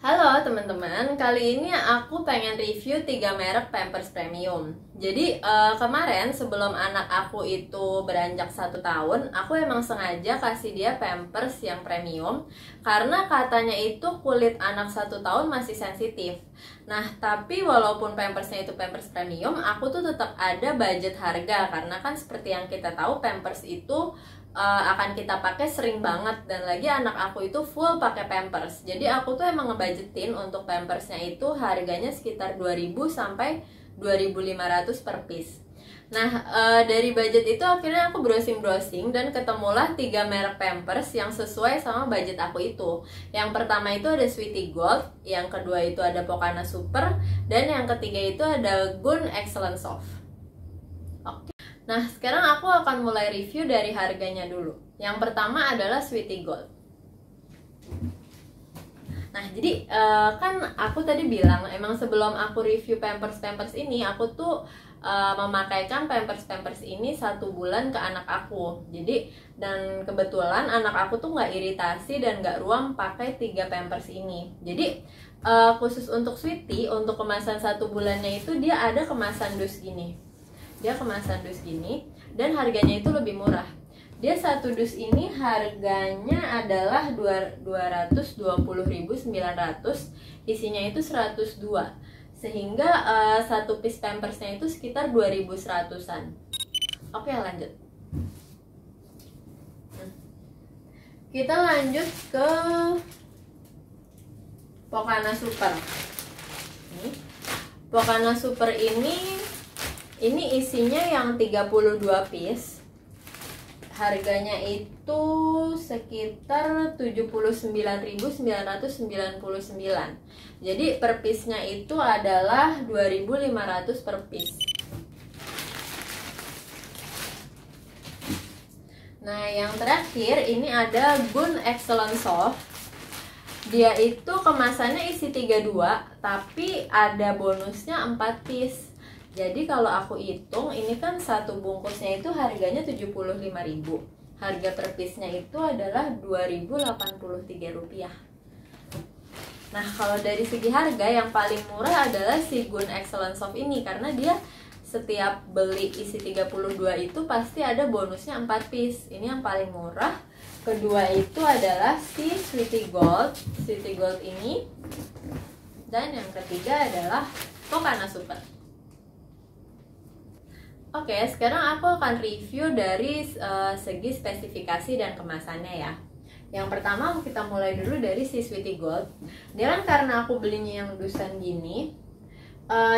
Halo teman-teman, kali ini aku pengen review 3 merek Pampers Premium. Jadi kemarin sebelum anak aku itu beranjak 1 tahun, aku emang sengaja kasih dia Pampers yang premium karena katanya itu kulit anak 1 tahun masih sensitif. Nah, tapi walaupun Pampersnya itu Pampers Premium, aku tuh tetap ada budget harga karena kan seperti yang kita tahu Pampers itu akan kita pakai sering banget, dan lagi anak aku itu full pakai Pampers. Jadi aku tuh emang ngebudgetin untuk Pampersnya itu harganya sekitar 2000 sampai 2500 per piece. Nah, dari budget itu akhirnya aku browsing-browsing dan ketemulah 3 merek Pampers yang sesuai sama budget aku itu. Yang pertama itu ada Sweety Gold, yang kedua itu ada Pocana Super, dan yang ketiga itu ada Gun Excellent Soft. Oke. Nah, sekarang aku akan mulai review dari harganya dulu. Yang pertama adalah Sweety Gold. Nah, jadi kan aku tadi bilang emang sebelum aku review Pampers ini, aku tuh memakaikan Pampers ini 1 bulan ke anak aku. Jadi, dan kebetulan anak aku tuh nggak iritasi dan nggak ruam pakai 3 Pampers ini. Jadi khusus untuk Sweety, untuk kemasan 1 bulannya itu dia ada kemasan dus gini. Dia kemasan dus gini dan harganya itu lebih murah. Dia 1 dus ini harganya adalah 220.900, isinya itu 102. Sehingga 1 piece Pampersnya itu sekitar 2100-an. Oke, lanjut. Kita lanjut ke Pocana Super. Pocana Super ini isinya yang 32 piece. Harganya itu sekitar 79.999. Jadi per piece-nya itu adalah 2.500 per piece. Nah, yang terakhir ini ada Gun Excellent Soft. Dia itu kemasannya isi 32, tapi ada bonusnya 4 piece. Jadi kalau aku hitung, ini kan 1 bungkusnya itu harganya 75.000. Harga per piece-nya itu adalah 2.083 rupiah. Nah, kalau dari segi harga yang paling murah adalah si Gun Excellent Soft ini, karena dia setiap beli isi 32 itu pasti ada bonusnya 4 piece. Ini yang paling murah. Kedua itu adalah si Sweety Gold. Sweety Gold ini. Dan yang ketiga adalah Pocana Super. Oke, sekarang aku akan review dari segi spesifikasi dan kemasannya ya. Yang pertama kita mulai dulu dari si Sweety Gold. Dia kan karena aku belinya yang dusan gini,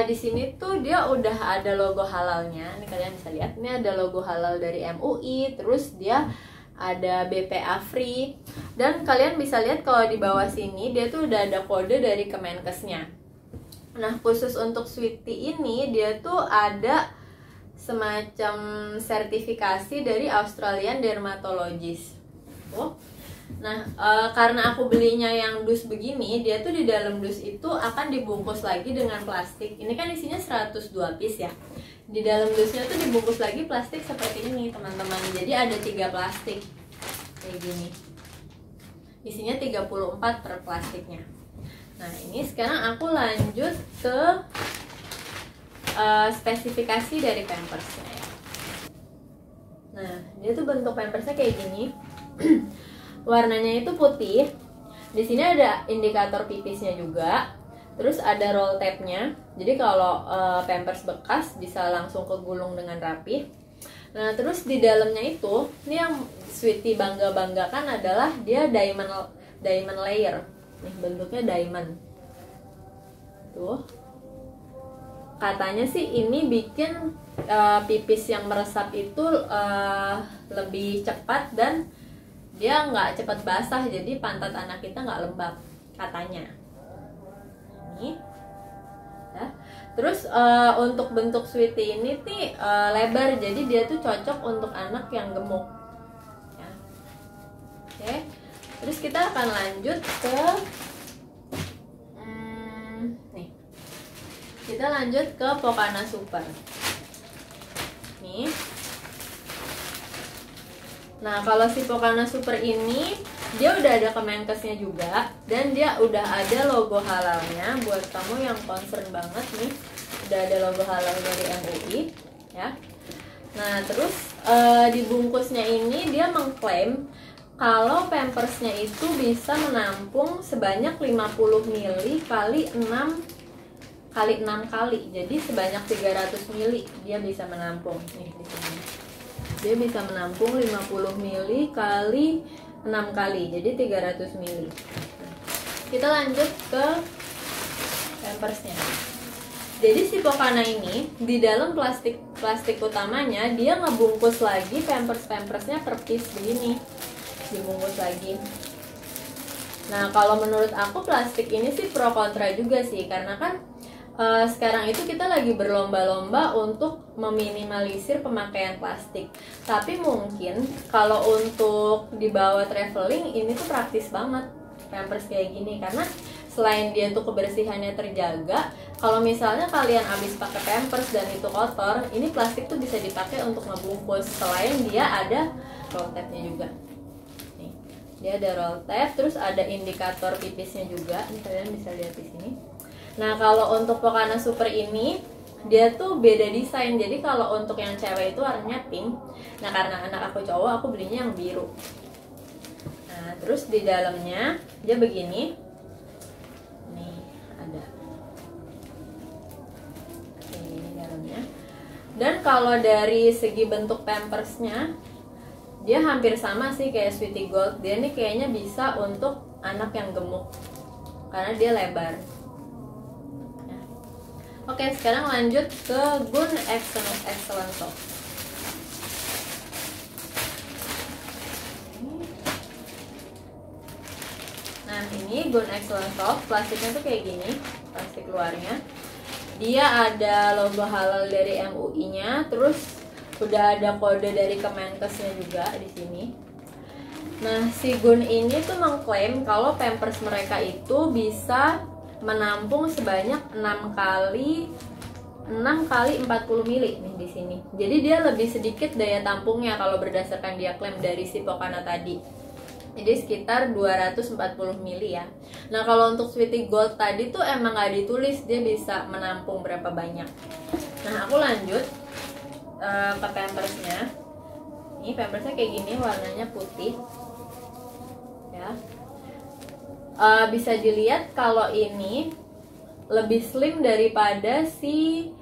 di sini tuh dia udah ada logo halalnya. Ini kalian bisa lihat, ini ada logo halal dari MUI, terus dia ada BPA free. Dan kalian bisa lihat kalau di bawah sini dia tuh udah ada kode dari Kemenkesnya. Nah, khusus untuk Sweety ini dia tuh ada semacam sertifikasi dari Australian Dermatologist. Nah, karena aku belinya yang dus begini, dia tuh di dalam dus itu akan dibungkus lagi dengan plastik. Ini kan isinya 102 piece ya. Di dalam dusnya tuh dibungkus lagi plastik seperti ini, teman-teman. Jadi ada 3 plastik kayak gini. Isinya 34 per plastiknya. Nah, ini sekarang aku lanjut ke spesifikasi dari Pampersnya ya. Nah, dia tuh bentuk Pampersnya kayak gini. Warnanya itu putih. Di sini ada indikator pipisnya juga. Terus ada roll tab-nya. Jadi kalau Pampers bekas bisa langsung kegulung dengan rapi. Nah, terus di dalamnya itu, ini yang Sweety bangga-banggakan adalah dia diamond layer. Nih, bentuknya diamond. Tuh. Katanya sih ini bikin pipis yang meresap itu lebih cepat dan dia nggak cepat basah, jadi pantat anak kita nggak lembab katanya. Ini, ya. Terus untuk bentuk Sweety ini nih lebar, jadi dia tuh cocok untuk anak yang gemuk. Ya. Oke, terus kita akan lanjut ke kita lanjut ke Pocana Super. Nih. Nah, kalau si Pocana Super ini dia udah ada Kemenkesnya juga, dan dia udah ada logo halalnya. Buat kamu yang concern banget nih, udah ada logo halal dari MUI ya. Nah terus di bungkusnya ini dia mengklaim kalau pampersnya itu bisa menampung sebanyak 50 ml kali 6 kali. Jadi sebanyak 300 ml dia bisa menampung. Nih di sini. Dia bisa menampung 50 ml kali 6 kali. Jadi 300 ml. Nah, kita lanjut ke pampersnya. Jadi si Pokana ini di dalam plastik utamanya dia ngebungkus lagi pampersnya per piece begini. Dibungkus lagi. Nah kalau menurut aku plastik ini sih pro kontra juga sih, karena kan sekarang itu kita lagi berlomba-lomba untuk meminimalisir pemakaian plastik. Tapi mungkin kalau untuk dibawa traveling ini tuh praktis banget pampers kayak gini, karena selain dia tuh kebersihannya terjaga, kalau misalnya kalian habis pakai pampers dan itu kotor, ini plastik tuh bisa dipakai untuk ngebungkus. Selain dia ada roll tab-nya juga. Dia ada roll tab, terus ada indikator pipisnya juga. Ini kalian bisa lihat di sini. Nah, kalau untuk Pokana Super ini dia tuh beda desain. Jadi kalau untuk yang cewek itu warnanya pink. Nah, karena anak aku cowok, aku belinya yang biru. Nah, terus di dalamnya dia begini. Nih, ada. Ini dalamnya. Dan kalau dari segi bentuk pampersnya dia hampir sama sih kayak Sweety Gold. Dia nih kayaknya bisa untuk anak yang gemuk karena dia lebar ya. Oke, sekarang lanjut ke Gun Excellent Soft. Nah ini Gun Excellent Soft, plastiknya tuh kayak gini, plastik luarnya. Dia ada logo halal dari MUI-nya, terus udah ada kode dari Kemenkesnya juga di sini. Nah, si Gun ini tuh mengklaim kalau pampers mereka itu bisa menampung sebanyak 6 kali 40 ml nih di sini. Jadi dia lebih sedikit daya tampungnya kalau berdasarkan dia klaim dari si Pokana tadi. Jadi sekitar 240 ml ya. Nah, kalau untuk Sweety Gold tadi tuh emang nggak ditulis dia bisa menampung berapa banyak. Nah, aku lanjut ke pampersnya. Ini pampersnya kayak gini, warnanya putih ya. Bisa dilihat kalau ini lebih slim daripada si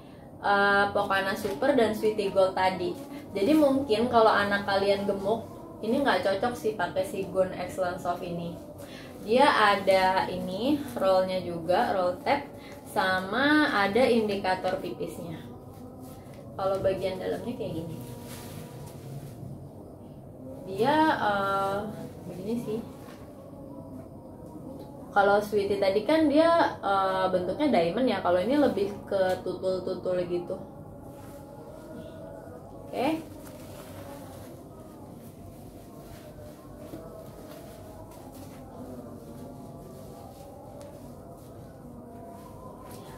Pokana Super dan Sweety Gold tadi. Jadi mungkin kalau anak kalian gemuk ini nggak cocok sih pakai si Gun Excellent Soft ini. Dia ada ini rollnya juga, roll tab, sama ada indikator pipisnya. Kalau bagian dalamnya kayak gini, dia begini sih. Kalau Sweety tadi kan dia bentuknya diamond ya, kalau ini lebih ke tutul-tutul gitu. Oke.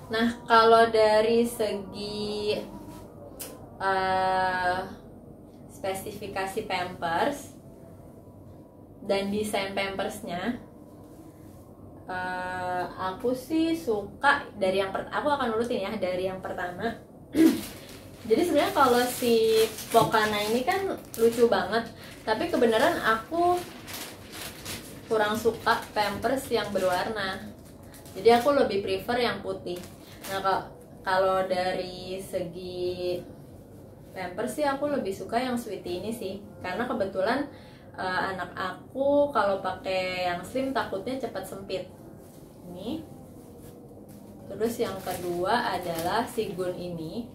Nah, kalau dari segi spesifikasi pampers dan desain pampersnya, aku sih suka dari yang aku akan urutin ya dari yang pertama. Jadi sebenarnya kalau si Pokana ini kan lucu banget, tapi kebenaran aku kurang suka pampers yang berwarna. Jadi aku lebih prefer yang putih. Nah, kalau dari segi pampers sih aku lebih suka yang Sweety ini sih, karena kebetulan anak aku kalau pakai yang slim takutnya cepat sempit. Ini. Terus yang kedua adalah si Gun ini.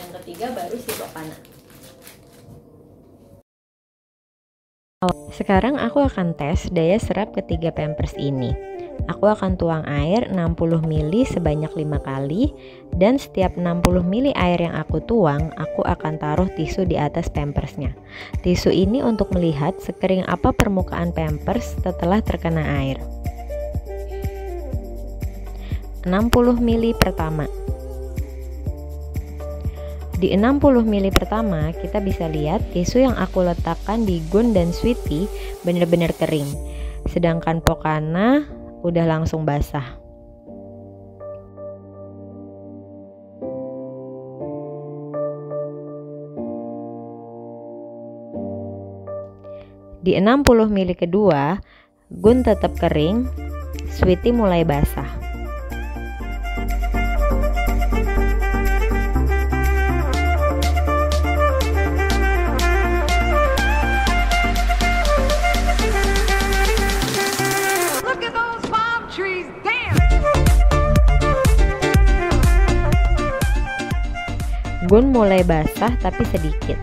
Yang ketiga baru si Pokana. Sekarang aku akan tes daya serap ketiga pampers ini. Aku akan tuang air 60 ml sebanyak 5 kali, dan setiap 60 ml air yang aku tuang, aku akan taruh tisu di atas pampersnya. Tisu ini untuk melihat sekering apa permukaan pampers setelah terkena air. 60 ml pertama, Di 60 ml pertama, kita bisa lihat tisu yang aku letakkan di Gun dan Sweety benar-benar kering. Sedangkan Pokana udah langsung basah. Di 60 ml kedua, Gun tetap kering, Sweety mulai basah. Gun mulai basah tapi sedikit.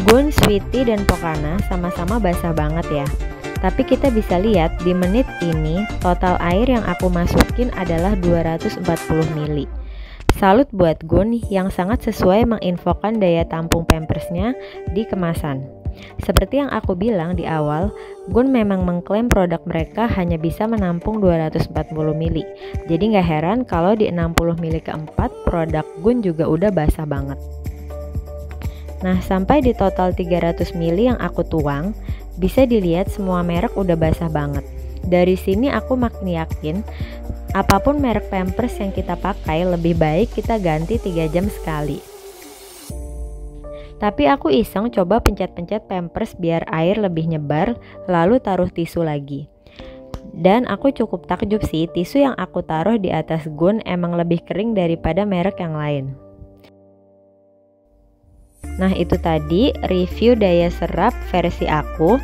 Gun, Sweety, dan Pokana sama-sama basah banget ya. Tapi kita bisa lihat di menit ini total air yang aku masukin adalah 240 ml. Salut buat Gun yang sangat sesuai menginfokan daya tampung pampersnya di kemasan. Seperti yang aku bilang di awal, Gun memang mengklaim produk mereka hanya bisa menampung 240 ml. Jadi nggak heran kalau di 60 ml keempat produk Gun juga udah basah banget. Nah, sampai di total 300 ml yang aku tuang, bisa dilihat semua merek udah basah banget. Dari sini aku makin yakin apapun merek Pampers yang kita pakai, lebih baik kita ganti 3 jam sekali. Tapi aku iseng coba pencet-pencet Pampers biar air lebih nyebar, lalu taruh tisu lagi. Dan aku cukup takjub sih, tisu yang aku taruh di atas Gun emang lebih kering daripada merek yang lain. Nah, itu tadi review daya serap versi aku.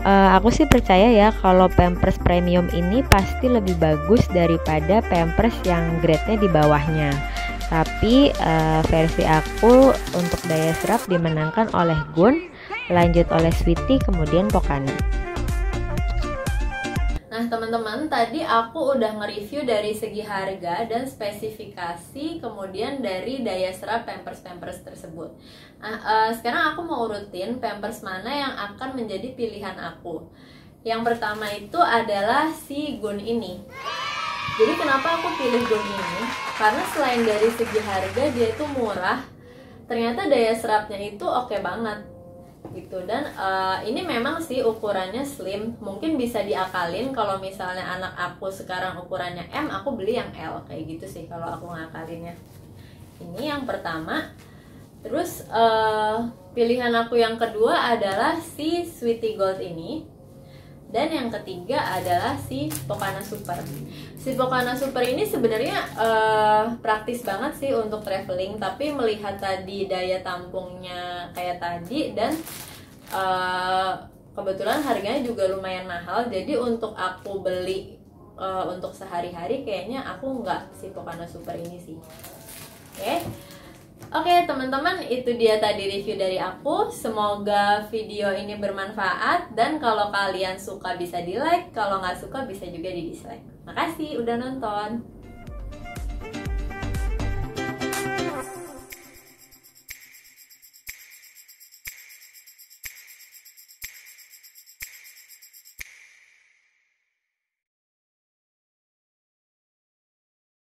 Aku sih percaya ya kalau Pampers Premium ini pasti lebih bagus daripada Pampers yang grade-nya di bawahnya. Tapi versi aku untuk daya serap dimenangkan oleh Gun, lanjut oleh Sweety, kemudian Pokana. Nah teman-teman, tadi aku udah nge-review dari segi harga dan spesifikasi, kemudian dari daya serap Pampers tersebut. Nah, sekarang aku mau urutin Pampers mana yang akan menjadi pilihan aku. Yang pertama itu adalah si Gun ini. Jadi kenapa aku pilih Gun ini? Karena selain dari segi harga dia itu murah, ternyata daya serapnya itu oke banget gitu. Dan ini memang sih ukurannya slim, mungkin bisa diakalin. Kalau misalnya anak aku sekarang ukurannya M, aku beli yang L kayak gitu sih kalau aku ngakalinnya. Ini yang pertama. Terus pilihan aku yang kedua adalah si Sweety Gold ini. Dan yang ketiga adalah si Pokana Super. Si Pokana Super ini sebenarnya praktis banget sih untuk traveling, tapi melihat tadi daya tampungnya kayak tadi dan kebetulan harganya juga lumayan mahal, jadi untuk aku beli untuk sehari-hari kayaknya aku nggak si Pokana Super ini sih. Oke teman-teman, itu dia tadi review dari aku. Semoga video ini bermanfaat, dan kalau kalian suka bisa di like, kalau nggak suka bisa juga di dislike. Makasih udah nonton.